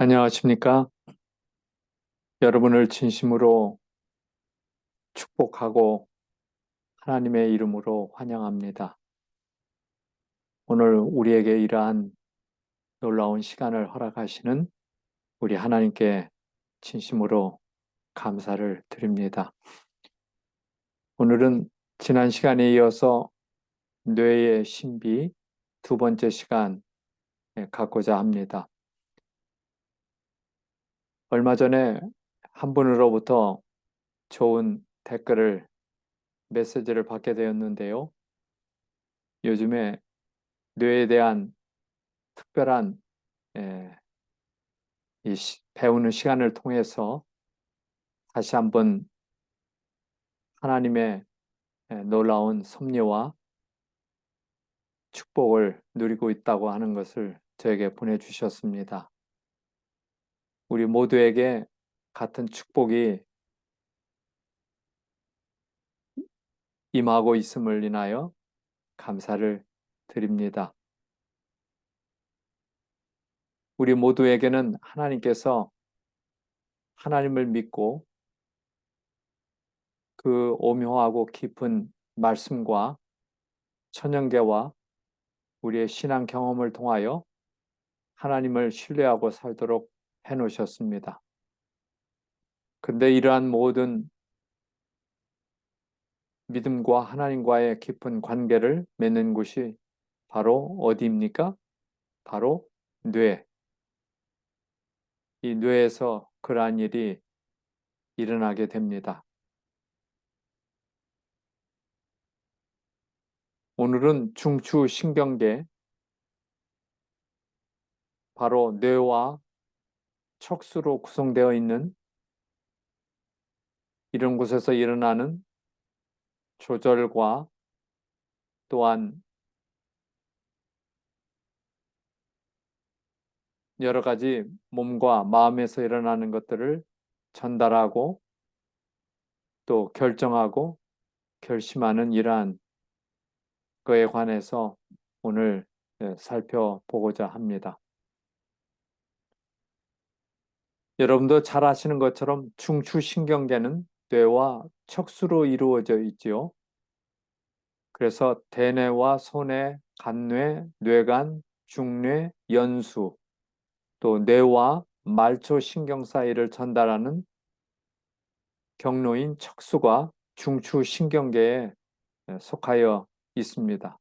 안녕하십니까? 여러분을 진심으로 축복하고 하나님의 이름으로 환영합니다. 오늘 우리에게 이러한 놀라운 시간을 허락하시는 우리 하나님께 진심으로 감사를 드립니다. 오늘은 지난 시간에 이어서 뇌의 신비 두 번째 시간 갖고자 합니다. 얼마 전에 한 분으로부터 좋은 댓글을 메시지를 받게 되었는데요. 요즘에 뇌에 대한 특별한 예, 배우는 시간을 통해서 다시 한번 하나님의 놀라운 섭리와 축복을 누리고 있다고 하는 것을 저에게 보내주셨습니다. 우리 모두에게 같은 축복이 임하고 있음을 인하여 감사를 드립니다. 우리 모두에게는 하나님께서 하나님을 믿고 그 오묘하고 깊은 말씀과 천연계와 우리의 신앙 경험을 통하여 하나님을 신뢰하고 살도록 해놓으셨습니다. 근데 이러한 모든 믿음과 하나님과의 깊은 관계를 맺는 곳이 바로 어디입니까? 바로 뇌. 이 뇌에서 그러한 일이 일어나게 됩니다. 오늘은 중추신경계, 바로 뇌와 척수로 구성되어 있는 이런 곳에서 일어나는 조절과 또한 여러 가지 몸과 마음에서 일어나는 것들을 전달하고 또 결정하고 결심하는 이러한 그에 관해서 오늘 살펴보고자 합니다. 여러분도 잘 아시는 것처럼 중추신경계는 뇌와 척수로 이루어져 있지요. 그래서 대뇌와 소뇌, 간뇌, 뇌간, 중뇌, 연수, 또 뇌와 말초신경 사이를 전달하는 경로인 척수가 중추신경계에 속하여 있습니다.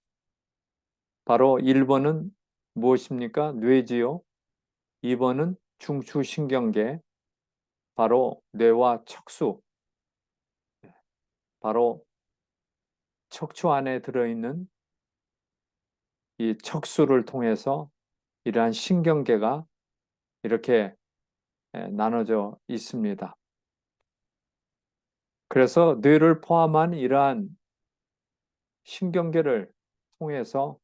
바로 1번은 무엇입니까? 뇌지요. 2번은 중추신경계, 바로 뇌와 척수, 바로 척추 안에 들어있는 이 척수를 통해서 이러한 신경계가 이렇게 나눠져 있습니다. 그래서 뇌를 포함한 이러한 신경계를 통해서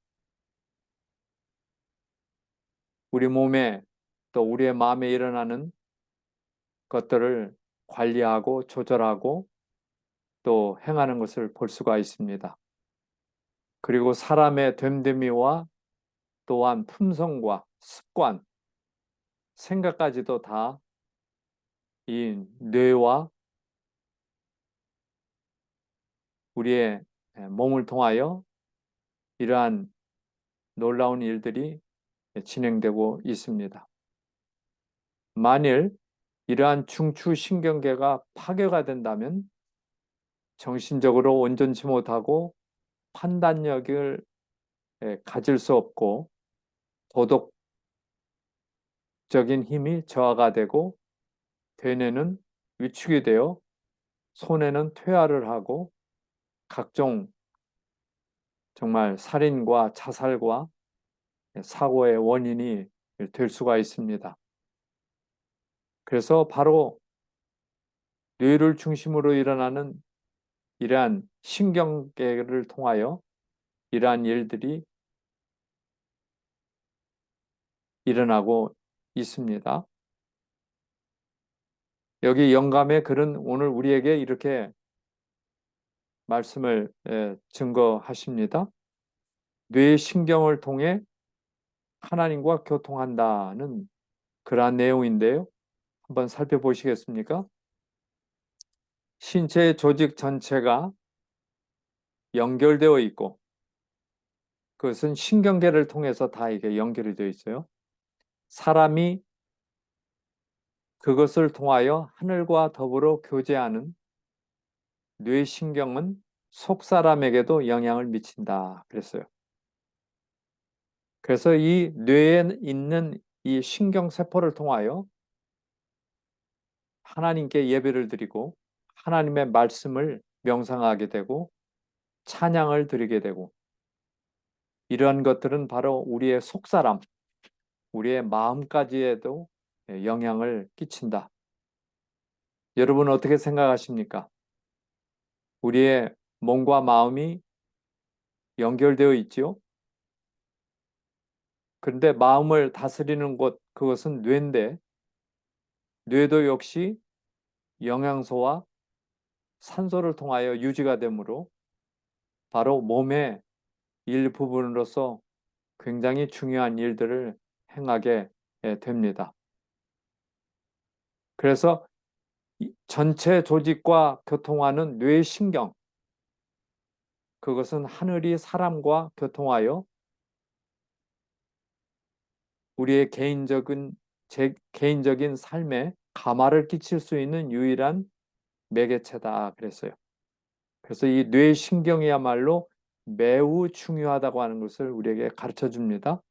우리 몸에 또 우리의 마음에 일어나는 것들을 관리하고 조절하고 또 행하는 것을 볼 수가 있습니다. 그리고 사람의 됨됨이와 또한 품성과 습관, 생각까지도 다 이 뇌와 우리의 몸을 통하여 이러한 놀라운 일들이 진행되고 있습니다. 만일 이러한 중추신경계가 파괴가 된다면 정신적으로 온전치 못하고 판단력을 가질 수 없고 도덕적인 힘이 저하가 되고 되뇌는 위축이 되어 손해는 퇴화를 하고 각종 정말 살인과 자살과 사고의 원인이 될 수가 있습니다. 그래서 바로 뇌를 중심으로 일어나는 이러한 신경계를 통하여 이러한 일들이 일어나고 있습니다. 여기 영감의 글은 오늘 우리에게 이렇게 말씀을 증거하십니다. 뇌신경을 통해 하나님과 교통한다는 그러한 내용인데요. 한번 살펴보시겠습니까? 신체의 조직 전체가 연결되어 있고 그것은 신경계를 통해서 다 이게 연결이 되어 있어요. 사람이 그것을 통하여 하늘과 더불어 교제하는 뇌신경은 속 사람에게도 영향을 미친다 그랬어요. 그래서 이 뇌에 있는 이 신경세포를 통하여 하나님께 예배를 드리고 하나님의 말씀을 명상하게 되고 찬양을 드리게 되고 이러한 것들은 바로 우리의 속사람, 우리의 마음까지에도 영향을 끼친다. 여러분 어떻게 생각하십니까? 우리의 몸과 마음이 연결되어 있지요? 그런데 마음을 다스리는 곳, 그것은 뇌인데 뇌도 역시 영양소와 산소를 통하여 유지가 되므로 바로 몸의 일부분으로서 굉장히 중요한 일들을 행하게 됩니다. 그래서 전체 조직과 교통하는 뇌신경, 그것은 하늘이 사람과 교통하여 우리의 개인적인 삶에 감화를 끼칠 수 있는 유일한 매개체다 그랬어요. 그래서 이 뇌신경이야말로 매우 중요하다고 하는 것을 우리에게 가르쳐 줍니다.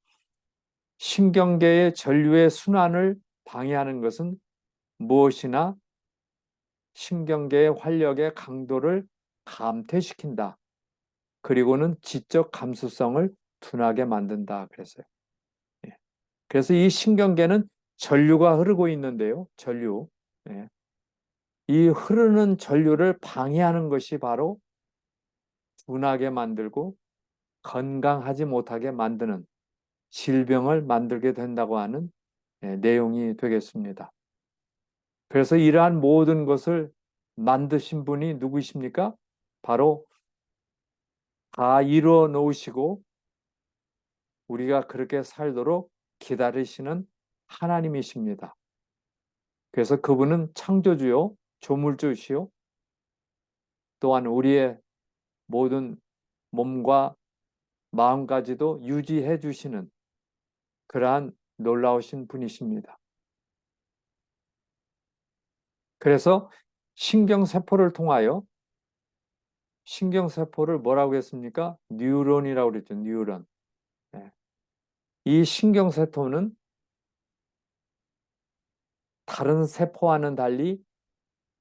신경계의 전류의 순환을 방해하는 것은 무엇이나 신경계의 활력의 강도를 감퇴시킨다. 그리고는 지적 감수성을 둔하게 만든다 그랬어요. 예. 그래서 이 신경계는 전류가 흐르고 있는데요. 전류. 예. 이 흐르는 전류를 방해하는 것이 바로 둔하게 만들고 건강하지 못하게 만드는 질병을 만들게 된다고 하는 내용이 되겠습니다. 그래서 이러한 모든 것을 만드신 분이 누구이십니까? 바로 다 이루어 놓으시고 우리가 그렇게 살도록 기다리시는 하나님이십니다. 그래서 그분은 창조주요, 조물주시요, 또한 우리의 모든 몸과 마음까지도 유지해 주시는 그러한 놀라우신 분이십니다. 그래서 신경세포를 통하여 신경세포를 뭐라고 했습니까? 뉴런이라고 그랬죠. 뉴런. 네. 이 신경세포는 다른 세포와는 달리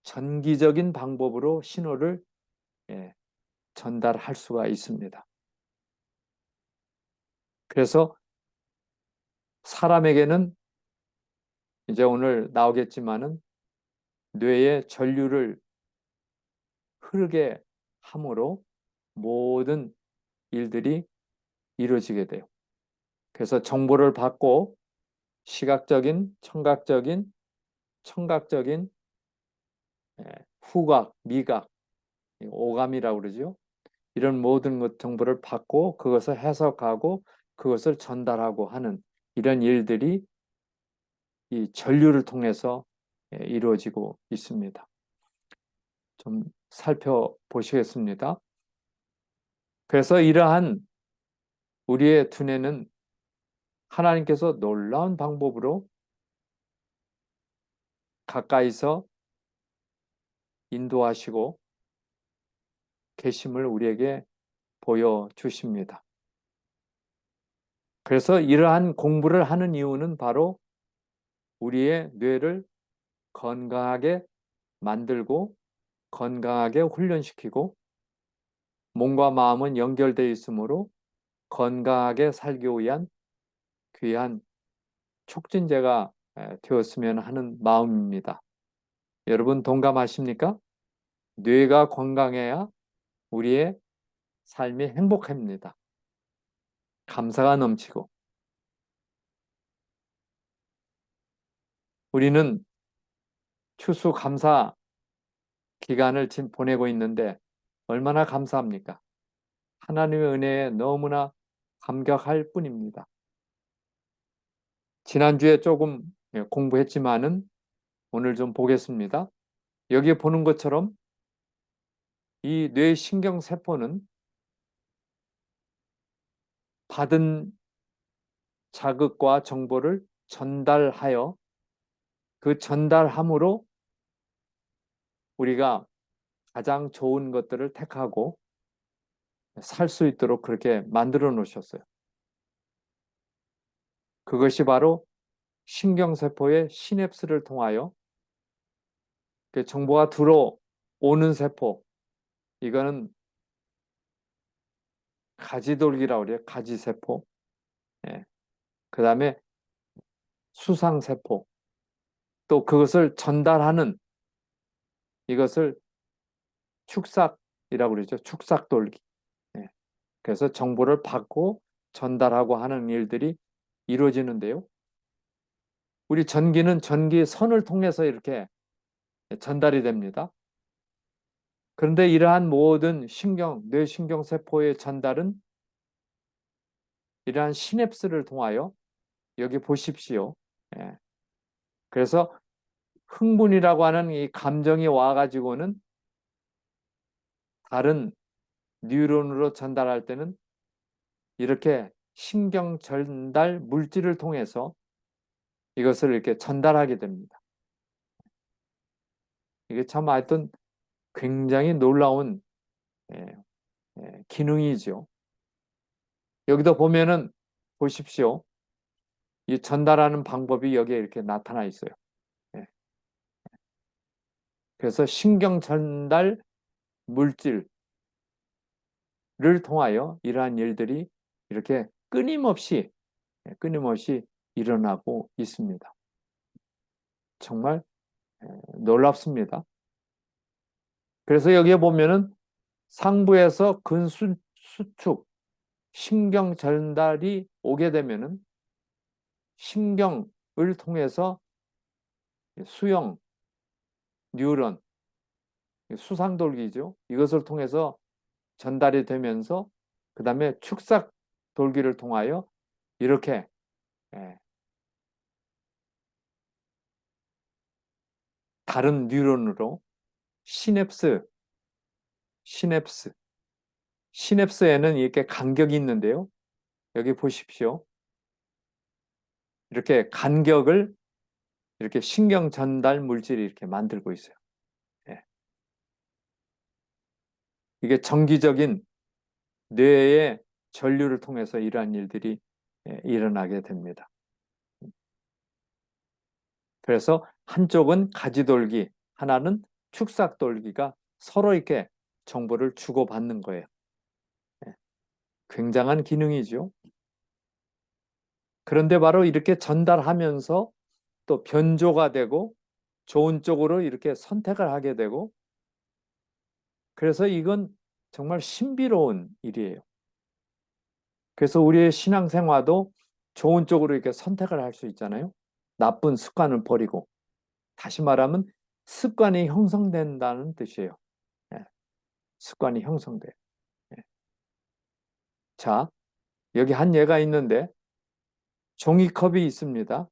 전기적인 방법으로 신호를 전달할 수가 있습니다. 그래서 사람에게는 이제 오늘 나오겠지만은 뇌의 전류를 흐르게 함으로 모든 일들이 이루어지게 돼요. 그래서 정보를 받고 시각적인, 청각적인, 후각, 미각, 오감이라고 그러죠. 이런 모든 것 정보를 받고 그것을 해석하고 그것을 전달하고 하는 이런 일들이 이 전류를 통해서 이루어지고 있습니다. 좀 살펴보시겠습니다. 그래서 이러한 우리의 두뇌는 하나님께서 놀라운 방법으로 가까이서 인도하시고 계심을 우리에게 보여주십니다. 그래서 이러한 공부를 하는 이유는 바로 우리의 뇌를 건강하게 만들고 건강하게 훈련시키고 몸과 마음은 연결되어 있으므로 건강하게 살기 위한 귀한 촉진제가 되었으면 하는 마음입니다. 여러분 동감하십니까? 뇌가 건강해야 우리의 삶이 행복합니다. 감사가 넘치고 우리는 추수감사 기간을 지금 보내고 있는데 얼마나 감사합니까? 하나님의 은혜에 너무나 감격할 뿐입니다. 지난주에 조금 공부했지만은 오늘 좀 보겠습니다. 여기에 보는 것처럼 이 뇌신경세포는 받은 자극과 정보를 전달하여 그 전달함으로 우리가 가장 좋은 것들을 택하고 살 수 있도록 그렇게 만들어 놓으셨어요. 그것이 바로 신경세포의 시냅스를 통하여 그 정보가 들어오는 세포, 이거는 가지돌기라고 그래요. 가지세포. 예. 그 다음에 수상세포. 또 그것을 전달하는 이것을 축삭이라고 그러죠. 축삭돌기. 예. 그래서 정보를 받고 전달하고 하는 일들이 이루어지는데요. 우리 전기는 전기선을 통해서 이렇게 전달이 됩니다. 그런데 이러한 모든 뇌신경세포의 전달은 이러한 시냅스를 통하여 여기 보십시오. 예. 그래서 흥분이라고 하는 이 감정이 와가지고는 다른 뉴런으로 전달할 때는 이렇게 신경 전달 물질을 통해서 이것을 이렇게 전달하게 됩니다. 이게 참 하여튼 굉장히 놀라운 기능이죠. 여기도 보면은 보십시오. 이 전달하는 방법이 여기에 이렇게 나타나 있어요. 예. 그래서 신경 전달 물질을 통하여 이러한 일들이 이렇게 끊임없이 일어나고 있습니다. 정말 놀랍습니다. 그래서 여기에 보면은 상부에서 근수축 신경 전달이 오게 되면은 신경을 통해서 수형 뉴런 수상돌기죠. 이것을 통해서 전달이 되면서 그 다음에 축삭돌기를 통하여 이렇게 다른 뉴런으로 시냅스에는 이렇게 간격이 있는데요. 여기 보십시오. 이렇게 간격을 이렇게 신경 전달 물질이 이렇게 만들고 있어요. 이게 정기적인 뇌의 전류를 통해서 이러한 일들이 일어나게 됩니다. 그래서 한쪽은 가지돌기, 하나는 축삭돌기가 서로 이렇게 정보를 주고받는 거예요. 굉장한 기능이죠. 그런데 바로 이렇게 전달하면서 또 변조가 되고 좋은 쪽으로 이렇게 선택을 하게 되고 그래서 이건 정말 신비로운 일이에요. 그래서 우리의 신앙생활도 좋은 쪽으로 이렇게 선택을 할 수 있잖아요. 나쁜 습관을 버리고 다시 말하면 습관이 형성된다는 뜻이에요. 예, 습관이 형성돼요. 예. 자, 여기 한 예가 있는데 종이컵이 있습니다.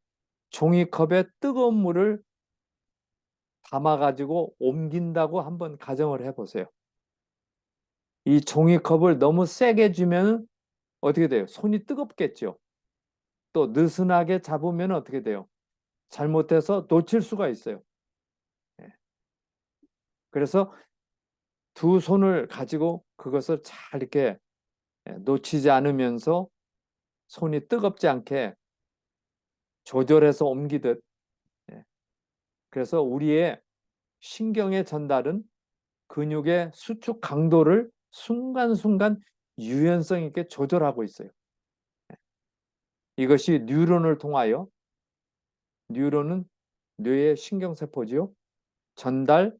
종이컵에 뜨거운 물을 담아가지고 옮긴다고 한번 가정을 해보세요. 이 종이컵을 너무 세게 주면 어떻게 돼요? 손이 뜨겁겠죠. 또 느슨하게 잡으면 어떻게 돼요? 잘못해서 놓칠 수가 있어요. 예. 그래서 두 손을 가지고 그것을 잘 이렇게 놓치지 않으면서 손이 뜨겁지 않게 조절해서 옮기듯 그래서 우리의 신경의 전달은 근육의 수축 강도를 순간순간 유연성 있게 조절하고 있어요. 이것이 뉴런을 통하여 뉴런은 뇌의 신경세포지요. 전달,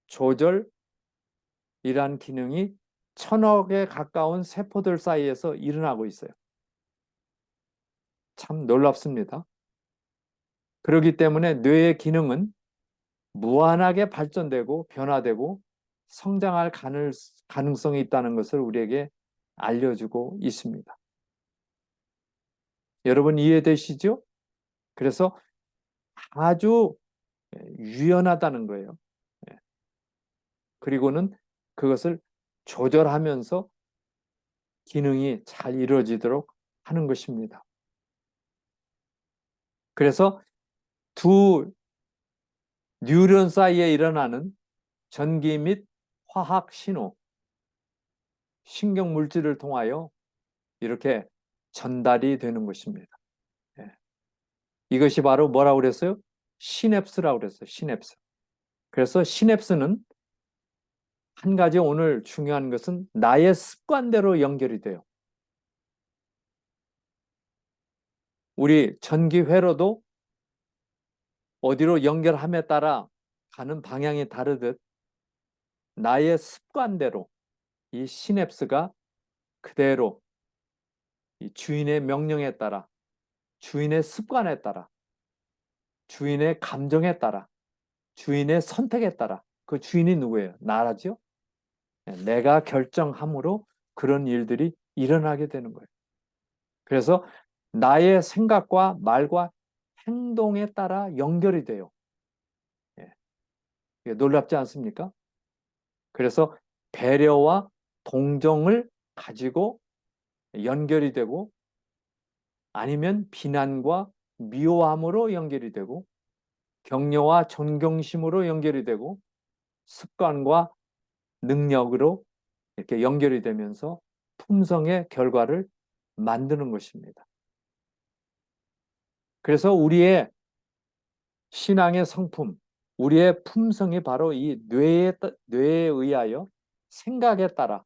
조절 이러한 기능이 1000억에 가까운 세포들 사이에서 일어나고 있어요. 참 놀랍습니다. 그렇기 때문에 뇌의 기능은 무한하게 발전되고 변화되고 성장할 가능성이 있다는 것을 우리에게 알려주고 있습니다. 여러분 이해되시죠? 그래서 아주 유연하다는 거예요. 예. 그리고는 그것을 조절하면서 기능이 잘 이루어지도록 하는 것입니다. 그래서 두 뉴런 사이에 일어나는 전기 및 화학 신호, 신경 물질을 통하여 이렇게 전달이 되는 것입니다. 예. 이것이 바로 뭐라고 그랬어요? 시냅스라고 그랬어요. 시냅스. 그래서 시냅스는 한 가지 오늘 중요한 것은 나의 습관대로 연결이 돼요. 우리 전기 회로도 어디로 연결함에 따라 가는 방향이 다르듯 나의 습관대로 이 시냅스가 그대로 이 주인의 명령에 따라, 주인의 습관에 따라, 주인의 감정에 따라, 주인의 선택에 따라, 그 주인이 누구예요? 나라죠? 내가 결정함으로 그런 일들이 일어나게 되는 거예요. 그래서 나의 생각과 말과 행동에 따라 연결이 돼요. 예. 놀랍지 않습니까? 그래서 배려와 동정을 가지고 연결이 되고 아니면 비난과 미워함으로 연결이 되고 격려와 존경심으로 연결이 되고 습관과 능력으로 이렇게 연결이 되면서 품성의 결과를 만드는 것입니다. 그래서 우리의 신앙의 성품, 우리의 품성이 바로 이 뇌에 의하여 생각에 따라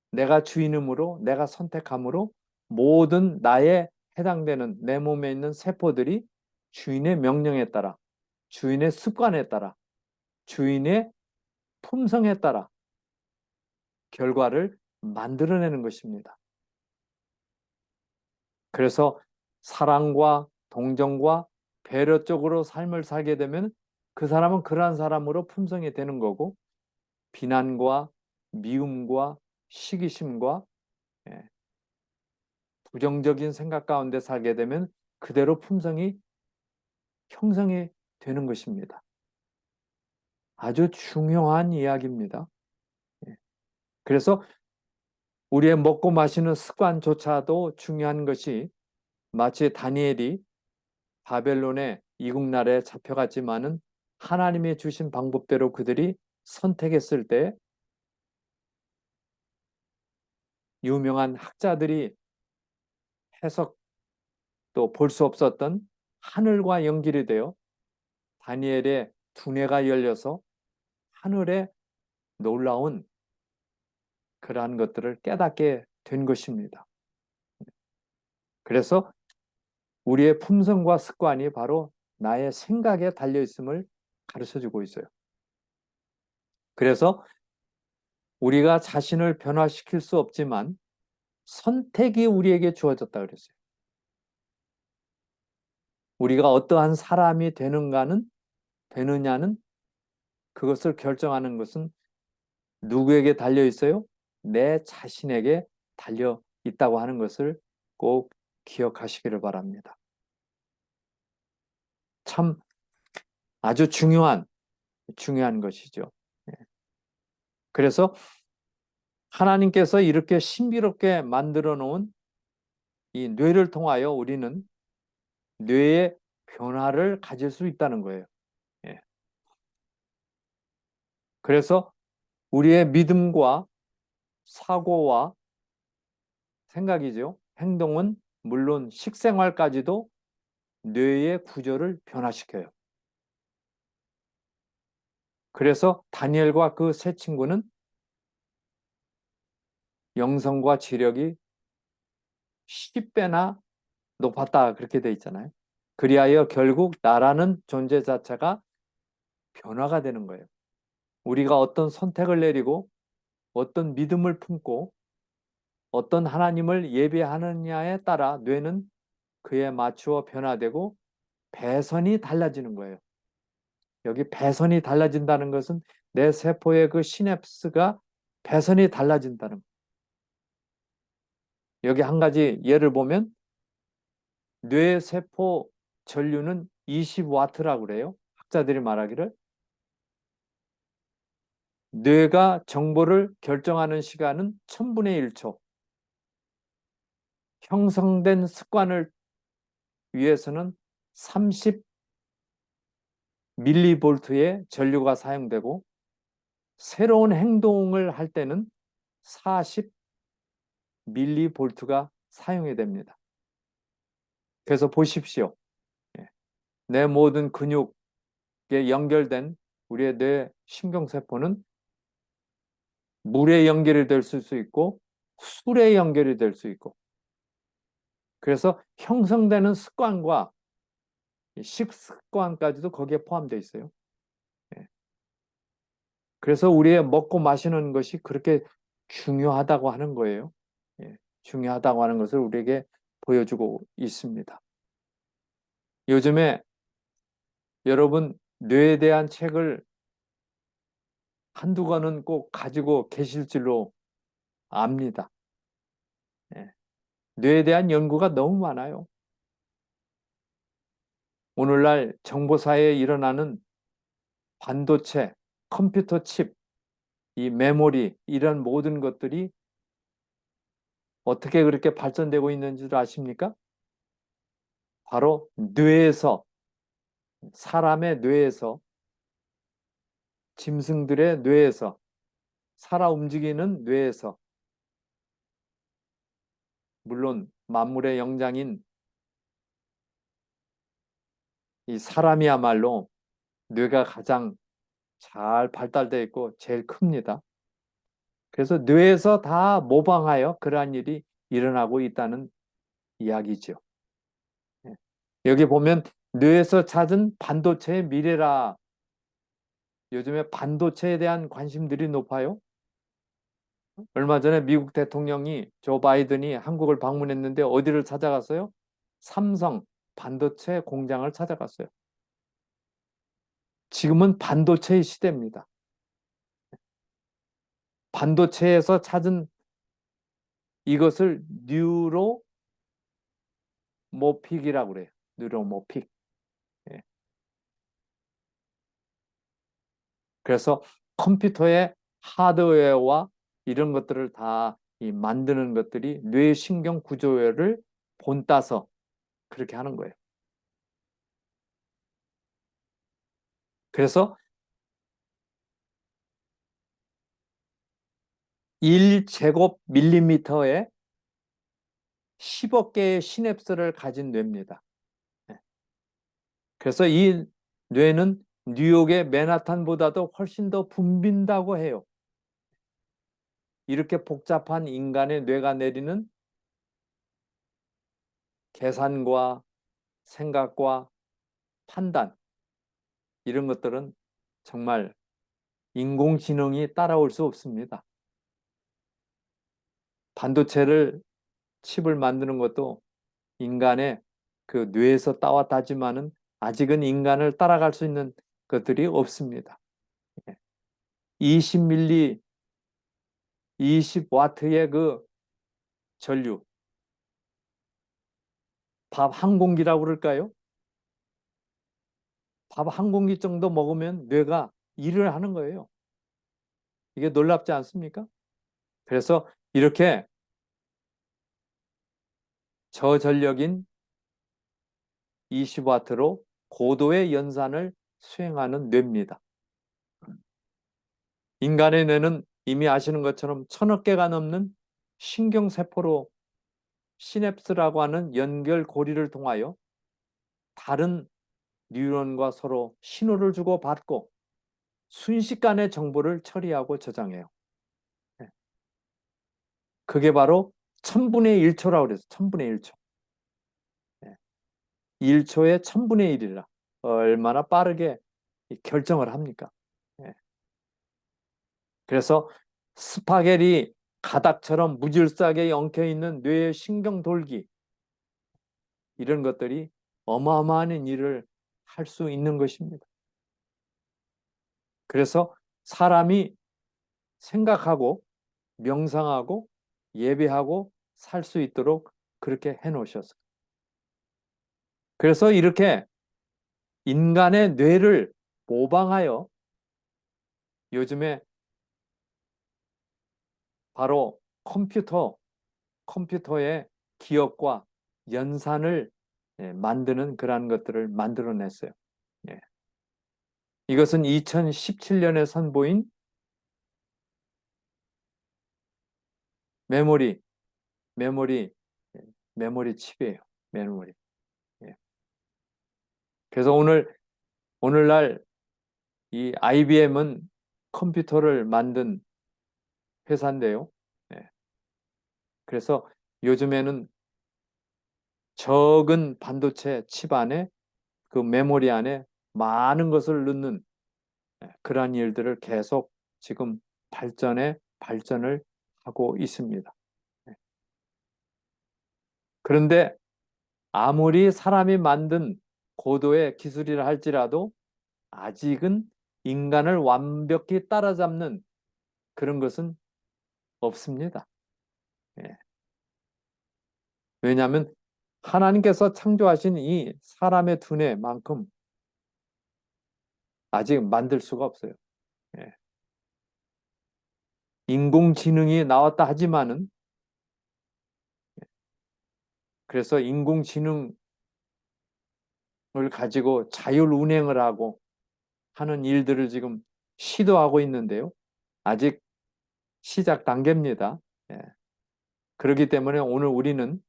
내가 주인음으로 내가 선택함으로 모든 나에 해당되는 내 몸에 있는 세포들이 주인의 명령에 따라 주인의 습관에 따라 주인의 품성에 따라 결과를 만들어내는 것입니다. 그래서 사랑과 동정과 배려 쪽으로 삶을 살게 되면 그 사람은 그러한 사람으로 품성이 되는 거고 비난과 미움과 시기심과 부정적인 생각 가운데 살게 되면 그대로 품성이 형성이 되는 것입니다. 아주 중요한 이야기입니다. 그래서 우리의 먹고 마시는 습관조차도 중요한 것이 마치 다니엘이 바벨론의 이국나라에 잡혀갔지만은 하나님이 주신 방법대로 그들이 선택했을 때 유명한 학자들이 해석 또 볼 수 없었던 하늘과 연결이 되어 다니엘의 두뇌가 열려서 하늘에 놀라운 그러한 것들을 깨닫게 된 것입니다. 그래서 우리의 품성과 습관이 바로 나의 생각에 달려있음을 가르쳐주고 있어요. 그래서 우리가 자신을 변화시킬 수 없지만 선택이 우리에게 주어졌다 그랬어요. 우리가 어떠한 사람이 되느냐는 그것을 결정하는 것은 누구에게 달려 있어요? 내 자신에게 달려 있다고 하는 것을 꼭 기억하시기를 바랍니다. 참 아주 중요한 것이죠. 그래서 하나님께서 이렇게 신비롭게 만들어 놓은 이 뇌를 통하여 우리는 뇌의 변화를 가질 수 있다는 거예요. 그래서 우리의 믿음과 사고와 생각이죠. 행동은 물론 식생활까지도 뇌의 구조를 변화시켜요. 그래서 다니엘과 그 세 친구는 영성과 지력이 10배나 높았다 그렇게 돼 있잖아요. 그리하여 결국 나라는 존재 자체가 변화가 되는 거예요. 우리가 어떤 선택을 내리고 어떤 믿음을 품고 어떤 하나님을 예배하느냐에 따라 뇌는 그에 맞추어 변화되고 배선이 달라지는 거예요. 여기 배선이 달라진다는 것은 내 세포의 그 시냅스가 배선이 달라진다는 거예요. 여기 한 가지 예를 보면 뇌세포 전류는 20와트라고 그래요. 학자들이 말하기를. 뇌가 정보를 결정하는 시간은 1000분의 1초. 형성된 습관을 위해서는 30 밀리볼트의 전류가 사용되고, 새로운 행동을 할 때는 40 밀리볼트가 사용이 됩니다. 그래서 보십시오. 내 모든 근육에 연결된 우리의 뇌 신경세포는 물에 연결이 될 수 있고 술에 연결이 될 수 있고, 그래서 형성되는 습관과 식습관까지도 거기에 포함되어 있어요. 그래서 우리의 먹고 마시는 것이 그렇게 중요하다고 하는 거예요. 중요하다고 하는 것을 우리에게 보여주고 있습니다. 요즘에 여러분 뇌에 대한 책을 한두 권은 꼭 가지고 계실 줄로 압니다. 뇌에 대한 연구가 너무 많아요. 오늘날 정보사회에 일어나는 반도체, 컴퓨터 칩, 이 메모리, 이런 모든 것들이 어떻게 그렇게 발전되고 있는 줄 아십니까? 바로 뇌에서, 사람의 뇌에서, 짐승들의 뇌에서, 살아 움직이는 뇌에서, 물론 만물의 영장인 이 사람이야말로 뇌가 가장 잘 발달되어 있고 제일 큽니다. 그래서 뇌에서 다 모방하여 그러한 일이 일어나고 있다는 이야기죠. 여기 보면 뇌에서 찾은 반도체의 미래라. 요즘에 반도체에 대한 관심들이 높아요. 얼마 전에 미국 대통령이 조 바이든이 한국을 방문했는데 어디를 찾아갔어요? 삼성 반도체 공장을 찾아갔어요. 지금은 반도체의 시대입니다. 반도체에서 찾은 이것을 뉴로모픽이라고 그래요. 뉴로모픽. 그래서 컴퓨터의 하드웨어와 이런 것들을 다 만드는 것들이 뇌신경 구조를 본따서 그렇게 하는 거예요. 그래서 1제곱밀리미터에 10억 개의 시냅스를 가진 뇌입니다. 그래서 이 뇌는 뉴욕의 맨하탄보다도 훨씬 더 붐빈다고 해요. 이렇게 복잡한 인간의 뇌가 내리는 계산과 생각과 판단, 이런 것들은 정말 인공지능이 따라올 수 없습니다. 반도체를 칩을 만드는 것도 인간의 그 뇌에서 따왔다지만은 아직은 인간을 따라갈 수 있는 것들이 없습니다. 20밀리, 20와트의 그 전류, 밥 한 공기라고 그럴까요? 밥 한 공기 정도 먹으면 뇌가 일을 하는 거예요. 이게 놀랍지 않습니까? 그래서 이렇게 저전력인 20와트로 고도의 연산을 수행하는 뇌입니다. 인간의 뇌는 이미 아시는 것처럼 1000억 개가 넘는 신경세포로 시냅스라고 하는 연결고리를 통하여 다른 뉴런과 서로 신호를 주고 받고 순식간에 정보를 처리하고 저장해요. 그게 바로 1000분의 1초라고 그래서 1000분의 1초. 1초에 1000분의 1이라 얼마나 빠르게 결정을 합니까? 그래서 스파게티 가닥처럼 무질서하게 엉켜있는 뇌의 신경돌기, 이런 것들이 어마어마한 일을 할 수 있는 것입니다. 그래서 사람이 생각하고 명상하고 예배하고 살 수 있도록 그렇게 해놓으셨어요. 그래서 이렇게 인간의 뇌를 모방하여 요즘에 바로 컴퓨터의 기억과 연산을 만드는 그러한 것들을 만들어냈어요. 예. 이것은 2017년에 선보인 메모리, 메모리, 예, 메모리 칩이에요. 메모리. 예. 그래서 오늘날 이 IBM은 컴퓨터를 만든 회사인데요. 예. 그래서 요즘에는 적은 반도체 칩 안에 그 메모리 안에 많은 것을 넣는 그러한 일들을 계속 지금 발전을 하고 있습니다. 예. 그런데 아무리 사람이 만든 고도의 기술이라 할지라도 아직은 인간을 완벽히 따라잡는 그런 것은 없습니다. 예. 왜냐하면 하나님께서 창조하신 이 사람의 두뇌만큼 아직 만들 수가 없어요. 예. 인공지능이 나왔다 하지만은 그래서 인공지능을 가지고 자율 운행을 하고 하는 일들을 지금 시도하고 있는데요. 아직 시작 단계입니다. 예. 그렇기 때문에 오늘 우리는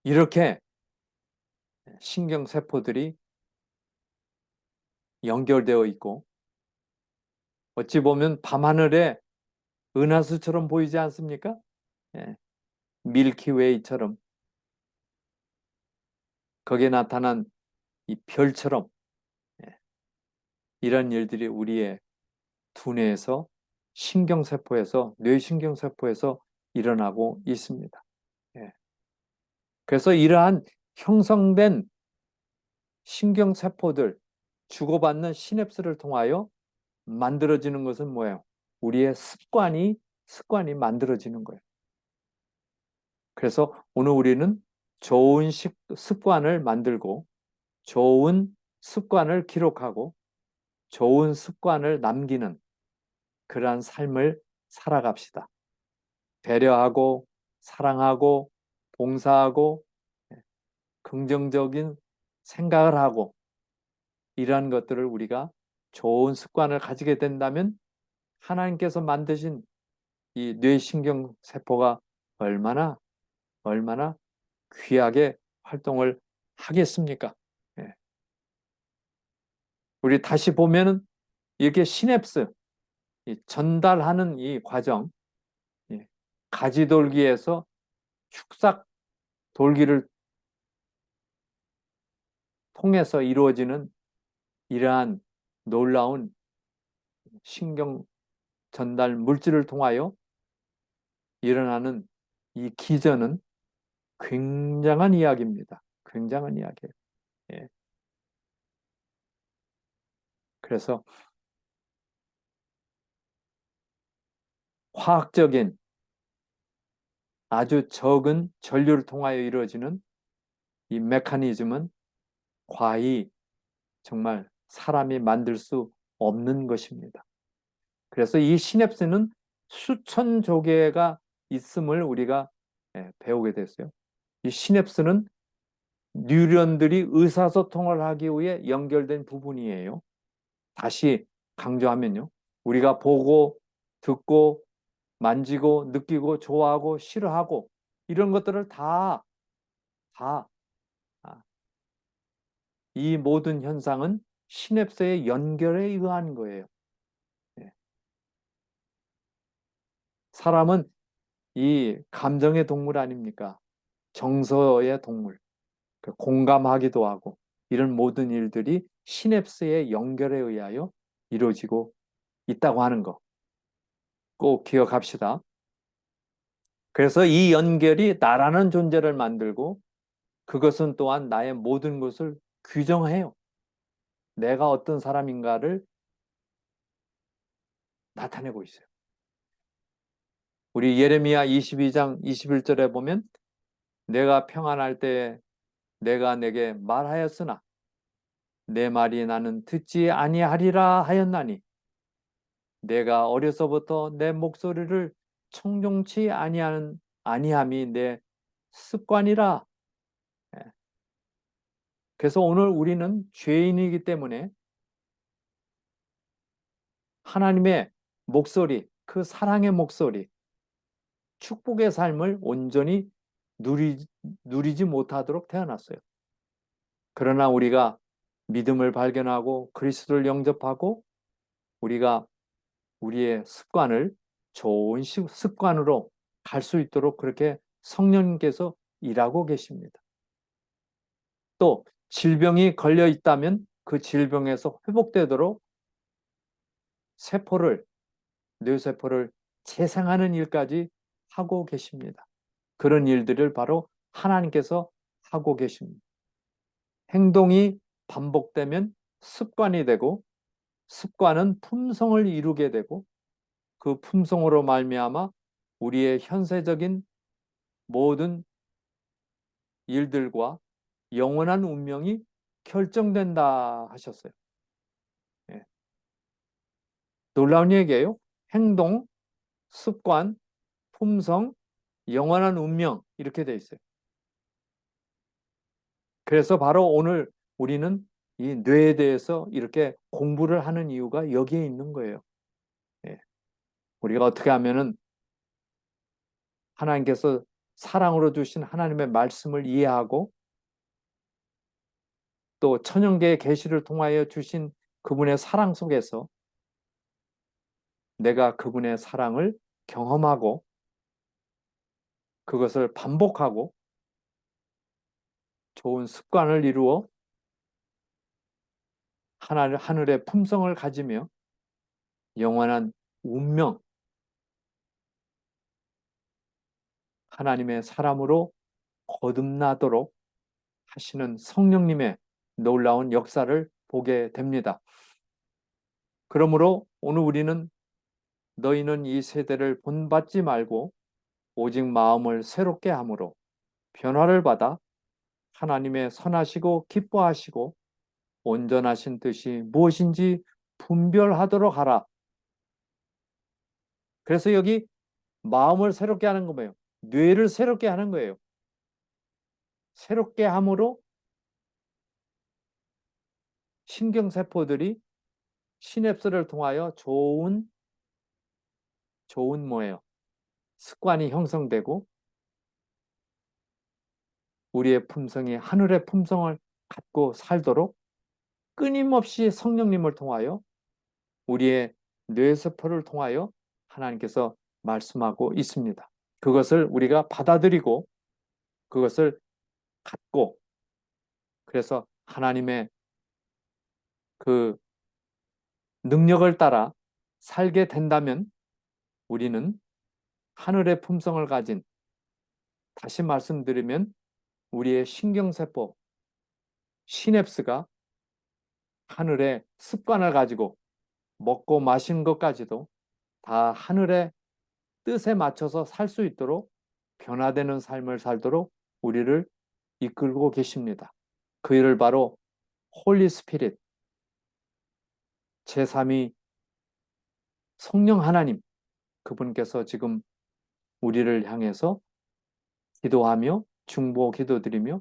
이렇게 신경세포들이 연결되어 있고 어찌 보면 밤하늘에 은하수처럼 보이지 않습니까? 예. 밀키웨이처럼 거기에 나타난 이 별처럼 예. 이런 일들이 우리의 두뇌에서 신경세포에서 뇌신경세포에서 일어나고 있습니다. 예. 그래서 이러한 형성된 신경세포들 주고받는 시냅스를 통하여 만들어지는 것은 뭐예요? 우리의 습관이 만들어지는 거예요. 그래서 오늘 우리는 좋은 습관을 만들고 좋은 습관을 기록하고 좋은 습관을 남기는 그러한 삶을 살아갑시다. 배려하고 사랑하고 봉사하고 긍정적인 생각을 하고 이러한 것들을 우리가 좋은 습관을 가지게 된다면 하나님께서 만드신 이 뇌신경 세포가 얼마나 귀하게 활동을 하겠습니까? 예. 우리 다시 보면은 이렇게 시냅스 이 전달하는 이 과정, 예. 가지돌기에서 축삭 돌기를 통해서 이루어지는 이러한 놀라운 신경 전달 물질을 통하여 일어나는 이 기전은 굉장한 이야기입니다. 굉장한 이야기예요. 예. 그래서 화학적인 아주 적은 전류를 통하여 이루어지는 이 메커니즘은 과히 정말 사람이 만들 수 없는 것입니다. 그래서 이 시냅스는 수천 조개가 있음을 우리가 배우게 됐어요. 이 시냅스는 뉴런들이 의사소통을 하기 위해 연결된 부분이에요. 다시 강조하면요. 우리가 보고 듣고 만지고 느끼고 좋아하고 싫어하고 이런 것들을 다 이 모든 현상은 시냅스의 연결에 의한 거예요. 예. 사람은 이 감정의 동물 아닙니까? 정서의 동물. 공감하기도 하고 이런 모든 일들이 시냅스의 연결에 의하여 이루어지고 있다고 하는 거 꼭 기억합시다. 그래서 이 연결이 나라는 존재를 만들고 그것은 또한 나의 모든 것을 규정해요. 내가 어떤 사람인가를 나타내고 있어요. 우리 예레미야 22장 21절에 보면 내가 평안할 때 내가 내게 말하였으나 내 말이 나는 듣지 아니하리라 하였나니 내가 어려서부터 내 목소리를 청종치 아니함이 내 습관이라. 예. 그래서 오늘 우리는 죄인이기 때문에 하나님의 목소리, 그 사랑의 목소리, 축복의 삶을 온전히 누리지 못하도록 태어났어요. 그러나 우리가 믿음을 발견하고 그리스도를 영접하고 우리가 우리의 습관을 좋은 습관으로 갈 수 있도록 그렇게 성령님께서 일하고 계십니다. 또 질병이 걸려 있다면 그 질병에서 회복되도록 뇌세포를 재생하는 일까지 하고 계십니다. 그런 일들을 바로 하나님께서 하고 계십니다. 행동이 반복되면 습관이 되고 습관은 품성을 이루게 되고 그 품성으로 말미암아 우리의 현세적인 모든 일들과 영원한 운명이 결정된다 하셨어요. 예. 놀라운 얘기예요. 행동, 습관, 품성, 영원한 운명 이렇게 돼 있어요. 그래서 바로 오늘 우리는 이 뇌에 대해서 이렇게 공부를 하는 이유가 여기에 있는 거예요. 예. 우리가 어떻게 하면은 하나님께서 사랑으로 주신 하나님의 말씀을 이해하고 또 천연계의 계시를 통하여 주신 그분의 사랑 속에서 내가 그분의 사랑을 경험하고 그것을 반복하고 좋은 습관을 이루어 하늘의 품성을 가지며 영원한 운명, 하나님의 사람으로 거듭나도록 하시는 성령님의 놀라운 역사를 보게 됩니다. 그러므로 오늘 우리는 너희는 이 세대를 본받지 말고 오직 마음을 새롭게 함으로 변화를 받아 하나님의 선하시고 기뻐하시고 온전하신 뜻이 무엇인지 분별하도록 하라. 그래서 여기 마음을 새롭게 하는 거예요. 뇌를 새롭게 하는 거예요. 새롭게 함으로 신경세포들이 시냅스를 통하여 좋은 뭐예요? 습관이 형성되고 우리의 품성이 하늘의 품성을 갖고 살도록 끊임없이 성령님을 통하여 우리의 뇌세포를 통하여 하나님께서 말씀하고 있습니다. 그것을 우리가 받아들이고 그것을 갖고 그래서 하나님의 그 능력을 따라 살게 된다면 우리는 하늘의 품성을 가진, 다시 말씀드리면 우리의 신경세포, 시냅스가 하늘의 습관을 가지고 먹고 마시는 것까지도 다 하늘의 뜻에 맞춰서 살 수 있도록 변화되는 삶을 살도록 우리를 이끌고 계십니다. 그 일을 바로 홀리 스피릿, 제3위 성령 하나님, 그분께서 지금 우리를 향해서 기도하며 중보 기도드리며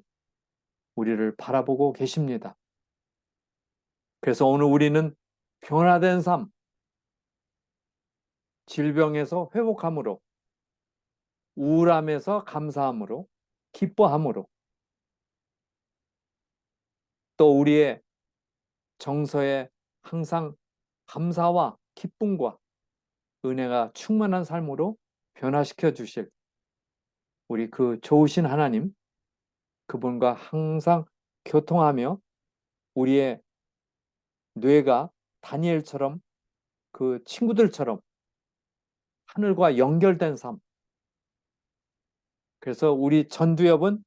우리를 바라보고 계십니다. 그래서 오늘 우리는 변화된 삶, 질병에서 회복함으로, 우울함에서 감사함으로, 기뻐함으로, 또 우리의 정서에 항상 감사와 기쁨과 은혜가 충만한 삶으로 변화시켜 주실 우리 그 좋으신 하나님, 그분과 항상 교통하며 우리의 뇌가 다니엘처럼 그 친구들처럼 하늘과 연결된 삶. 그래서 우리 전두엽은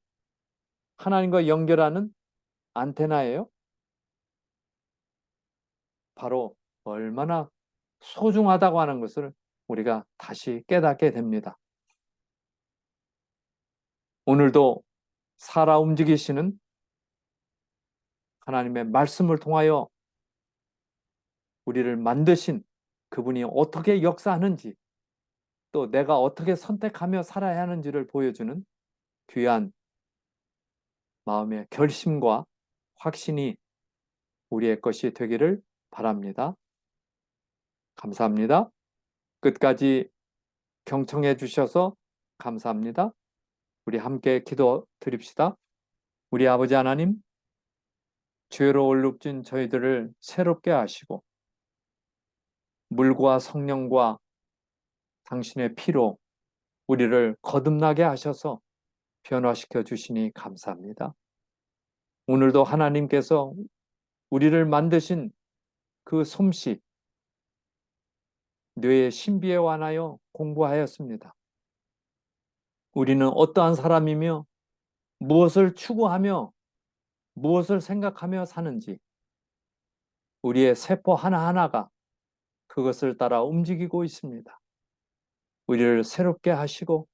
하나님과 연결하는 안테나예요. 바로 얼마나 소중하다고 하는 것을 우리가 다시 깨닫게 됩니다. 오늘도 살아 움직이시는 하나님의 말씀을 통하여 우리를 만드신 그분이 어떻게 역사하는지, 또 내가 어떻게 선택하며 살아야 하는지를 보여주는 귀한 마음의 결심과 확신이 우리의 것이 되기를 바랍니다. 감사합니다. 끝까지 경청해 주셔서 감사합니다. 우리 함께 기도 드립시다. 우리 아버지 하나님, 죄로 얼룩진 저희들을 새롭게 하시고 물과 성령과 당신의 피로 우리를 거듭나게 하셔서 변화시켜 주시니 감사합니다. 오늘도 하나님께서 우리를 만드신 그 솜씨, 뇌의 신비에 관하여 공부하였습니다. 우리는 어떠한 사람이며 무엇을 추구하며 무엇을 생각하며 사는지 우리의 세포 하나하나가 그것을 따라 움직이고 있습니다. 우리를 새롭게 하시고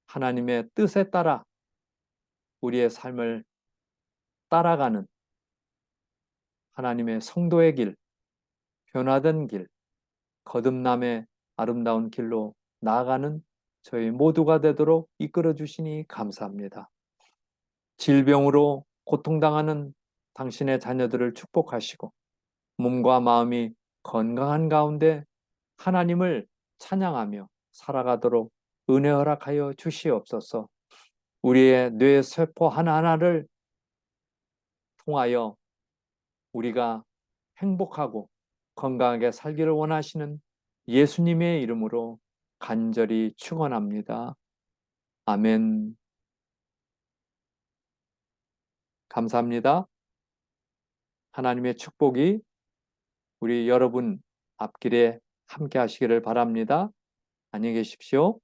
하나님의 뜻에 따라 우리의 삶을 따라가는 하나님의 성도의 길, 변화된 길, 거듭남의 아름다운 길로 나아가는 저희 모두가 되도록 이끌어 주시니 감사합니다. 질병으로 고통당하는 당신의 자녀들을 축복하시고 몸과 마음이 건강한 가운데 하나님을 찬양하며 살아가도록 은혜 허락하여 주시옵소서. 우리의 뇌 세포 하나하나를 통하여 우리가 행복하고 건강하게 살기를 원하시는 예수님의 이름으로 간절히 축원합니다. 아멘. 감사합니다. 하나님의 축복이 우리 여러분 앞길에 함께 하시기를 바랍니다. 안녕히 계십시오.